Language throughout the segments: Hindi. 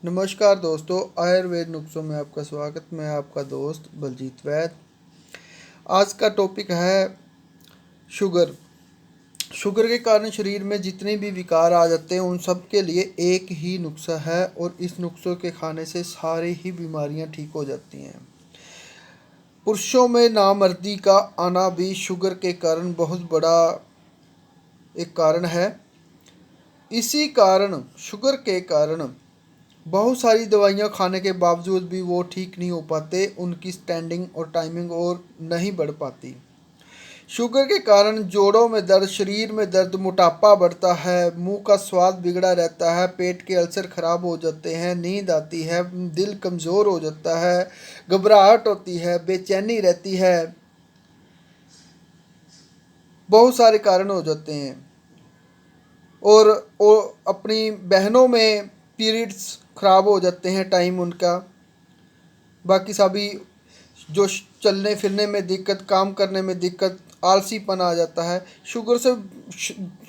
नमस्कार दोस्तों, आयुर्वेद नुस्खों में आपका स्वागत। मैं आपका दोस्त बलजीत वैद। आज का टॉपिक है शुगर। शुगर के कारण शरीर में जितने भी विकार आ जाते हैं उन सब के लिए एक ही नुस्खा है और इस नुस्खों के खाने से सारी ही बीमारियां ठीक हो जाती हैं। पुरुषों में नामर्दी का आना भी शुगर के कारण बहुत बड़ा एक कारण है। इसी कारण शुगर के कारण बहुत सारी दवाइयाँ खाने के बावजूद भी वो ठीक नहीं हो पाते, उनकी स्टैंडिंग और टाइमिंग और नहीं बढ़ पाती। शुगर के कारण जोड़ों में दर्द, शरीर में दर्द, मोटापा बढ़ता है, मुंह का स्वाद बिगड़ा रहता है, पेट के अल्सर खराब हो जाते हैं, नींद आती है, दिल कमज़ोर हो जाता है, घबराहट होती है, बेचैनी रहती है, बहुत सारे कारण हो जाते हैं। और अपनी बहनों में पीरियड्स ख़राब हो जाते हैं, टाइम उनका। बाकी सभी जो चलने फिरने में दिक्कत, काम करने में दिक्कत, आलसीपन आ जाता है। शुगर से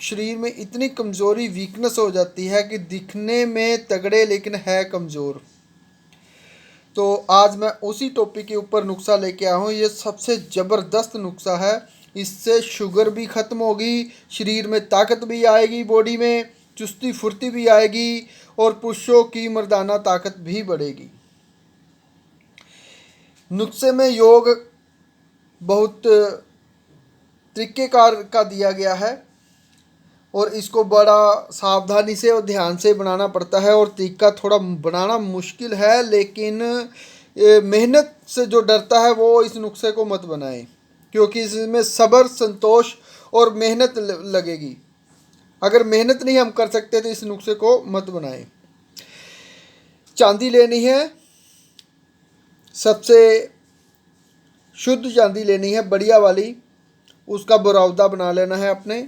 शरीर में इतनी कमज़ोरी, वीकनेस हो जाती है कि दिखने में तगड़े लेकिन है कमज़ोर। तो आज मैं उसी टॉपिक के ऊपर नुस्खा लेके आया हूँ। ये सबसे ज़बरदस्त नुस्खा है। इससे शुगर भी ख़त्म होगी, शरीर में ताकत भी आएगी, बॉडी में चुस्ती फुर्ती भी आएगी और पुरुषों की मर्दाना ताकत भी बढ़ेगी। नुस्खे में योग बहुत तरीक़ेकार का दिया गया है और इसको बड़ा सावधानी से और ध्यान से बनाना पड़ता है। और तरीका थोड़ा बनाना मुश्किल है, लेकिन मेहनत से जो डरता है वो इस नुस्खे को मत बनाए, क्योंकि इसमें सब्र, संतोष और मेहनत लगेगी। अगर मेहनत नहीं हम कर सकते तो इस नुस्खे को मत बनाएं। चांदी लेनी है, सबसे शुद्ध चांदी लेनी है, बढ़िया वाली। उसका बुरावदा बना लेना है अपने।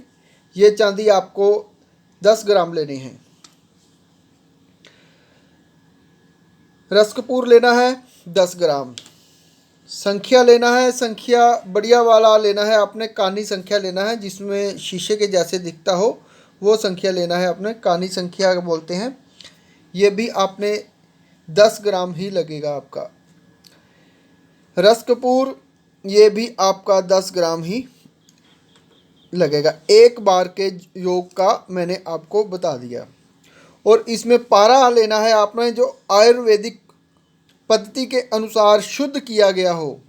ये चांदी आपको 10 ग्राम लेनी है। रस कपूर लेना है 10 ग्राम। संख्या लेना है, संख्या बढ़िया वाला लेना है आपने। कानी संख्या लेना है जिसमें शीशे के जैसे दिखता हो, वो संख्या लेना है आपने। कानी संख्या बोलते हैं। ये भी आपने 10 ग्राम ही लगेगा आपका। रस कपूर ये भी आपका 10 ग्राम ही लगेगा। एक बार के योग का मैंने आपको बता दिया। और इसमें पारा लेना है आपने जो आयुर्वेदिक पद्धति के अनुसार शुद्ध किया गया हो।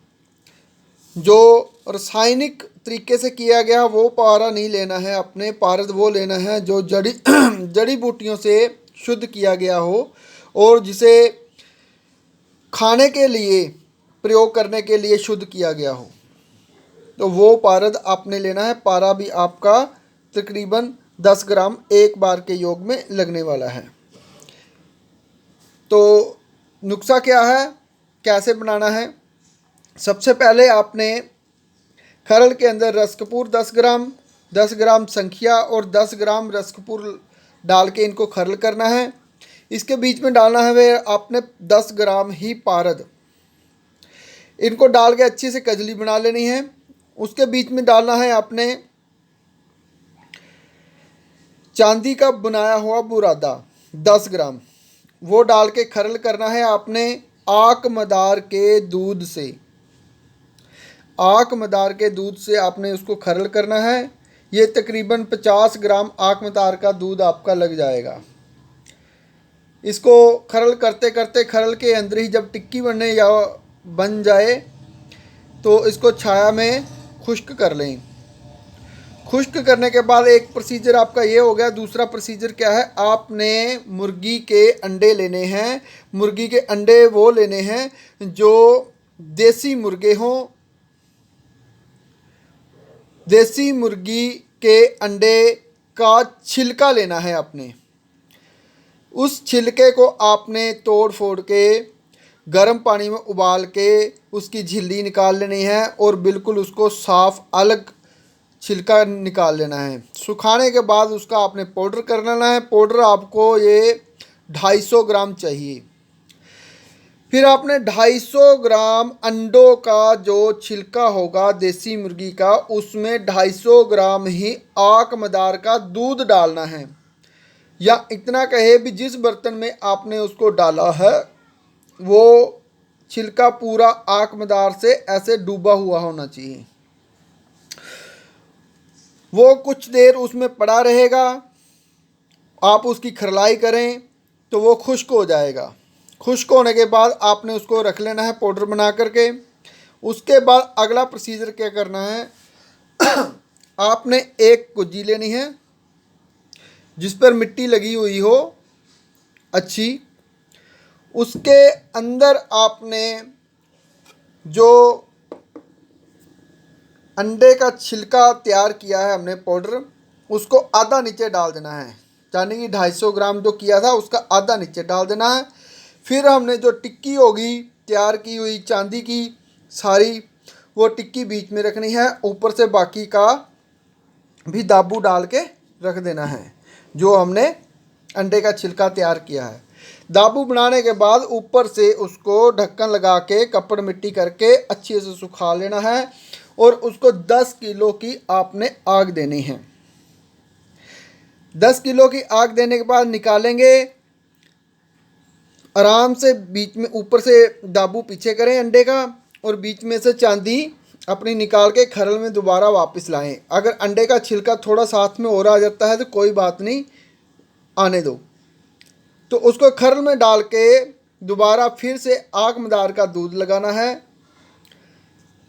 जो रासायनिक तरीके से किया गया वो पारा नहीं लेना है अपने। पारद वो लेना है जो जड़ी बूटियों से शुद्ध किया गया हो और जिसे खाने के लिए, प्रयोग करने के लिए शुद्ध किया गया हो, तो वो पारद आपने लेना है। पारा भी आपका तकरीबन 10 ग्राम एक बार के योग में लगने वाला है। तो नुस्खा क्या है, कैसे बनाना है? सबसे पहले आपने खरल के अंदर रस कपूर 10 ग्राम, 10 ग्राम संखिया और 10 ग्राम रस कपूर डाल के इनको खरल करना है। इसके बीच में डालना है वे आपने 10 ग्राम ही पारद। इनको डाल के अच्छी से कजली बना लेनी है। उसके बीच में डालना है आपने चांदी का बनाया हुआ बुरादा 10 ग्राम। वो डाल के खरल करना है आपने आक मदार के दूध से। आक मदार के दूध से आपने उसको खरल करना है। ये तकरीबन 50 ग्राम आक मदार का दूध आपका लग जाएगा। इसको खरल करते करते खरल के अंदर ही जब टिक्की बनने या बन जाए तो इसको छाया में खुश्क कर लें। खुश्क करने के बाद एक प्रोसीजर आपका ये हो गया। दूसरा प्रोसीजर क्या है, आपने मुर्गी के अंडे लेने हैं। मुर्गी के अंडे वो लेने हैं जो देसी मुर्गे हों। देसी मुर्गी के अंडे का छिलका लेना है आपने। उस छिलके को आपने तोड़ फोड़ के गर्म पानी में उबाल के उसकी झिल्ली निकाल लेनी है और बिल्कुल उसको साफ़ अलग छिलका निकाल लेना है। सुखाने के बाद उसका आपने पाउडर कर लेना है। पाउडर आपको ये 250 ग्राम चाहिए। फिर आपने 250 ग्राम अंडों का जो छिलका होगा देसी मुर्गी का, उसमें 250 ग्राम ही आक मदार का दूध डालना है। या इतना कहे भी जिस बर्तन में आपने उसको डाला है वो छिलका पूरा आंकदार से ऐसे डूबा हुआ होना चाहिए। वो कुछ देर उसमें पड़ा रहेगा, आप उसकी खरलाई करें तो वो खुश्क हो जाएगा। खुश्क होने के बाद आपने उसको रख लेना है पाउडर बना करके। उसके बाद अगला प्रोसीजर क्या करना है, आपने एक कुज्जी लेनी है जिस पर मिट्टी लगी हुई हो अच्छी। उसके अंदर आपने जो अंडे का छिलका तैयार किया है हमने पाउडर, उसको आधा नीचे डाल देना है। यानी कि 250 ग्राम जो किया था उसका आधा नीचे डाल देना है। फिर हमने जो टिक्की होगी तैयार की हुई चांदी की सारी, वो टिक्की बीच में रखनी है, ऊपर से बाकी का भी दाबू डाल के रख देना है जो हमने अंडे का छिलका तैयार किया है। दाबू बनाने के बाद ऊपर से उसको ढक्कन लगा के कपड़ मिट्टी करके अच्छे से सुखा लेना है और उसको 10 किलो की आपने आग देनी है। 10 किलो की आग देने के बाद निकालेंगे, आराम से बीच में ऊपर से दाबू पीछे करें अंडे का और बीच में से चांदी अपनी निकाल के खरल में दोबारा वापस लाएं। अगर अंडे का छिलका थोड़ा साथ में और आ जाता है तो कोई बात नहीं, आने दो। तो उसको खरल में डाल के दोबारा फिर से आग मदार का दूध लगाना है।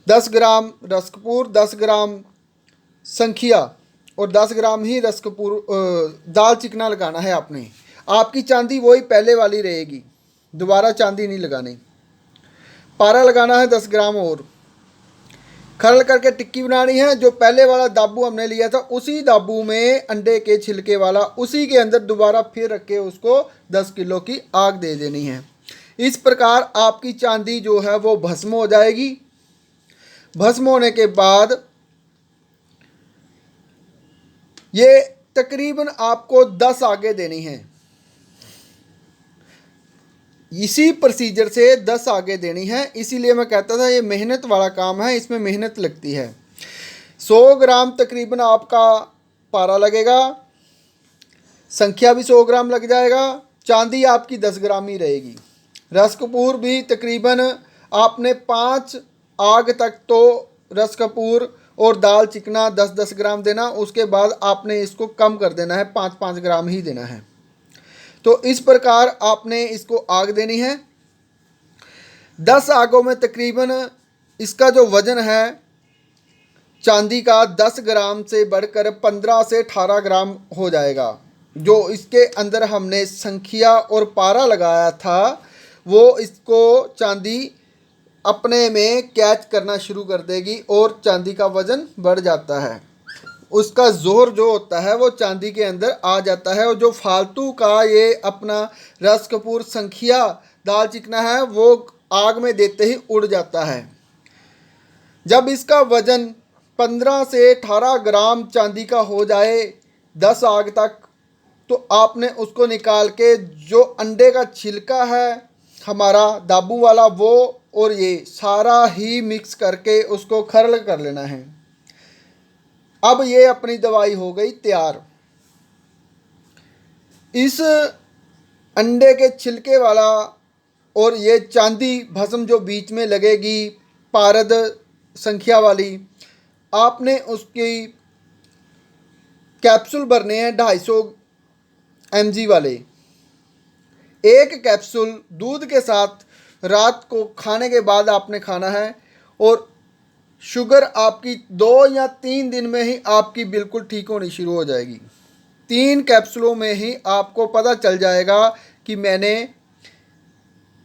10 ग्राम रसकपूर, 10 ग्राम संखिया और 10 ग्राम ही रसकपूर दाल चिकना लगाना है आपने। आपकी चांदी वही पहले वाली रहेगी, दोबारा चांदी नहीं लगानी। पारा लगाना है 10 ग्राम और खरल करके टिक्की बनानी है। जो पहले वाला दाबू हमने लिया था उसी दाबू में अंडे के छिलके वाला उसी के अंदर दोबारा फिर रख के उसको 10 किलो की आग दे देनी है। इस प्रकार आपकी चांदी जो है वो भस्म हो जाएगी। भस्म होने के बाद ये तकरीबन आपको 10 आगे देनी है। इसी प्रोसीजर से 10 आगे देनी है। इसीलिए मैं कहता था ये मेहनत वाला काम है, इसमें मेहनत लगती है। 100 ग्राम तकरीबन आपका पारा लगेगा, संख्या भी 100 ग्राम लग जाएगा, चांदी आपकी 10 ग्राम ही रहेगी। रस कपूर भी तकरीबन आपने 5 आग तक तो रस कपूर और दाल चिकना 10-10 ग्राम देना। उसके बाद आपने इसको कम कर देना है, 5-5 ग्राम ही देना है। तो इस प्रकार आपने इसको आग देनी है। 10 आगों में तकरीबन इसका जो वज़न है चांदी का 10 ग्राम से बढ़कर 15 से 18 ग्राम हो जाएगा। जो इसके अंदर हमने संखिया और पारा लगाया था वो इसको चांदी अपने में कैच करना शुरू कर देगी और चांदी का वज़न बढ़ जाता है। उसका जोर जो होता है वो चांदी के अंदर आ जाता है और जो फालतू का ये अपना रस कपूर संखिया दाल चिकना है वो आग में देते ही उड़ जाता है। जब इसका वज़न 15 से 18 ग्राम चांदी का हो जाए 10 आग तक, तो आपने उसको निकाल के जो अंडे का छिलका है हमारा दाबू वाला वो और ये सारा ही मिक्स करके उसको खरल कर लेना है। अब ये अपनी दवाई हो गई तैयार। इस अंडे के छिलके वाला और ये चांदी भस्म जो बीच में लगेगी पारद संख्या वाली, आपने उसकी कैप्सूल भरने हैं 250 mg वाले। एक कैप्सूल दूध के साथ रात को खाने के बाद आपने खाना है और शुगर आपकी 2 या 3 दिन में ही आपकी बिल्कुल ठीक होनी शुरू हो जाएगी। 3 कैप्सूलों में ही आपको पता चल जाएगा कि मैंने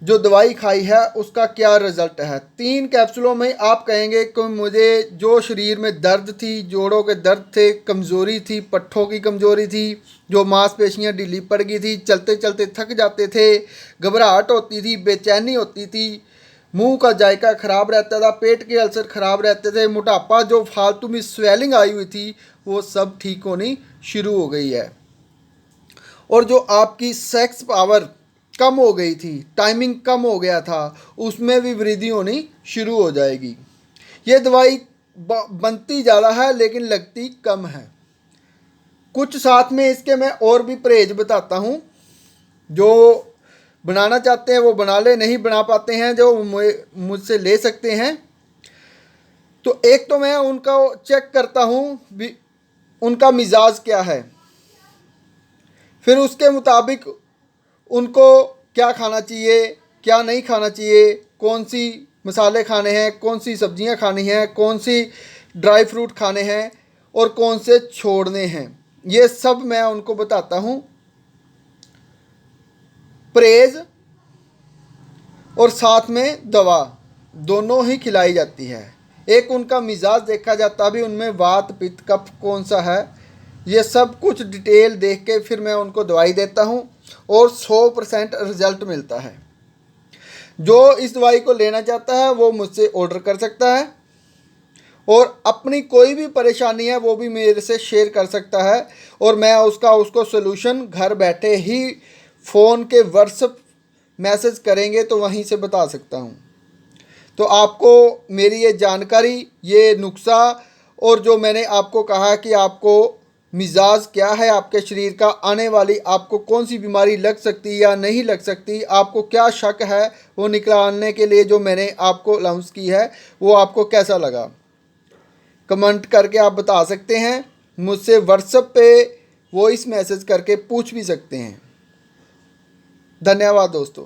जो दवाई खाई है उसका क्या रिज़ल्ट है। 3 कैप्सूलों में आप कहेंगे कि मुझे जो शरीर में दर्द थी, जोड़ों के दर्द थे, कमज़ोरी थी, पट्ठों की कमज़ोरी थी, जो मांसपेशियां ढीली पड़ गई थी, चलते चलते थक जाते थे, घबराहट होती थी, बेचैनी होती थी, मुंह का जायका ख़राब रहता था, पेट के अल्सर ख़राब रहते थे, मोटापा जो फालतू में स्वेलिंग आई हुई थी वो सब ठीक होनी शुरू हो गई है। और जो आपकी सेक्स पावर कम हो गई थी, टाइमिंग कम हो गया था, उसमें भी वृद्धि होनी शुरू हो जाएगी। ये दवाई बनती ज़्यादा है लेकिन लगती कम है। कुछ साथ में इसके मैं और भी परहेज बताता हूँ। जो बनाना चाहते हैं वो बना ले, नहीं बना पाते हैं जो मुझसे ले सकते हैं। तो एक तो मैं उनका चेक करता हूँ उनका मिजाज क्या है, फिर उसके मुताबिक उनको क्या खाना चाहिए, क्या नहीं खाना चाहिए, कौन सी मसाले खाने हैं, कौन सी सब्जियां खानी हैं, कौन सी ड्राई फ्रूट खाने हैं और कौन से छोड़ने हैं, ये सब मैं उनको बताता हूँ। परहेज और साथ में दवा दोनों ही खिलाई जाती है। एक उनका मिजाज देखा जाता भी, उनमें वात पित्त कफ कौन सा है, ये सब कुछ डिटेल देख के फिर मैं उनको दवाई देता हूँ और 100% रिजल्ट मिलता है। जो इस दवाई को लेना चाहता है वो मुझसे ऑर्डर कर सकता है और अपनी कोई भी परेशानी है वो भी मेरे से शेयर कर सकता है और मैं उसको सोल्यूशन घर बैठे ही फ़ोन के व्हाट्सएप मैसेज करेंगे तो वहीं से बता सकता हूँ। तो आपको मेरी ये जानकारी, ये नुस्खा और जो मैंने आपको कहा कि आपको मिजाज क्या है आपके शरीर का, आने वाली आपको कौन सी बीमारी लग सकती या नहीं लग सकती, आपको क्या शक है, वो निकालने के लिए जो मैंने आपको अनाउंस की है वो आपको कैसा लगा, कमेंट करके आप बता सकते हैं। मुझसे व्हाट्सएप पे वॉइस मैसेज करके पूछ भी सकते हैं। धन्यवाद दोस्तों।